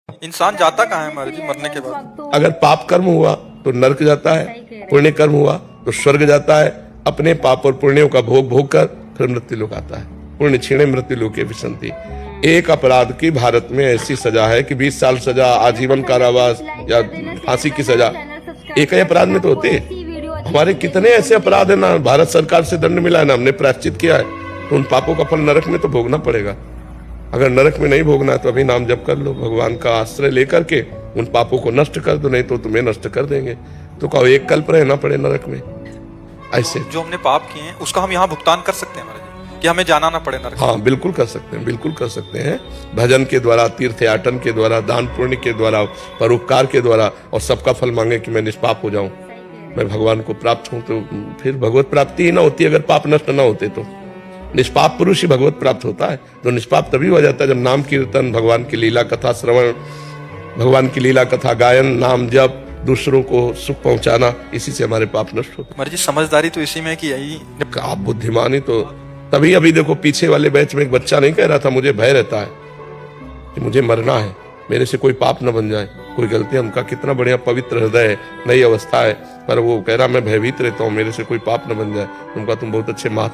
इंसान जाता कहाँ है महाराज जी मरने के बाद? अगर पाप कर्म हुआ तो नरक जाता है, पुण्य कर्म हुआ तो स्वर्ग जाता है। अपने पाप और पुण्यों का भोग भोग कर फिर मृत्यु लोक आता है। पुण्य क्षीणे मृत्यु लोके विसंति। एक अपराध की भारत में ऐसी सजा है कि 20 साल सजा, आजीवन कारावास या फांसी की सजा एक ही अपराध में तो होते हैं। हमारे कितने ऐसे अपराध है ना भारत सरकार से दंड मिला है ना हमने प्रायश्चित किया है, तो उन पापों का फल नरक में तो भोगना पड़ेगा। अगर नरक में नहीं भोगना है तो अभी नाम जप कर लो, भगवान का आश्रय लेकर के उन पापों को नष्ट कर दो, नहीं तो तुम्हें नष्ट कर देंगे। तो कहो एक कल्प रहना पड़े नरक में। ऐसे जो हमने पाप किए हैं उसका हम यहाँ भुगतान कर सकते हैं महाराज जी, कि हमें जाना ना पड़े नरक? हाँ बिल्कुल कर सकते हैं, बिल्कुल कर सकते हैं। भजन के द्वारा, तीर्थयाटन के द्वारा, दान पुण्य के द्वारा, परोपकार के द्वारा, और सबका फल मांगे कि मैं निष्पाप हो जाऊं, मैं भगवान को प्राप्त हूं। तो फिर भगवत प्राप्ति ही ना होती अगर पाप नष्ट ना होते तो। निष्पाप पुरुष ही भगवत प्राप्त होता है। तो निष्पाप तभी हो जाता है जब नाम कीर्तन, भगवान की लीला कथा श्रवण, भगवान की लीला कथा गायन, नाम जप, दूसरों को सुख पहुंचाना, इसी से हमारे पाप नष्ट होते हैं। महाराज जी समझदारी तो इसी में कि यही आप बुद्धिमानी तो तभी। अभी देखो पीछे वाले बैच में एक बच्चा नहीं कह रहा था मुझे भय रहता है कि मुझे मरना है, मेरे से कोई पाप न बन जाए, कोई गलती। हमका कितना बढ़िया पवित्र हृदय है, नई अवस्था है, पर वो कह रहा मैं भयभीत रहता हूँ मेरे से कोई पाप न बन जाए। उनका तुम बहुत अच्छे महात्मा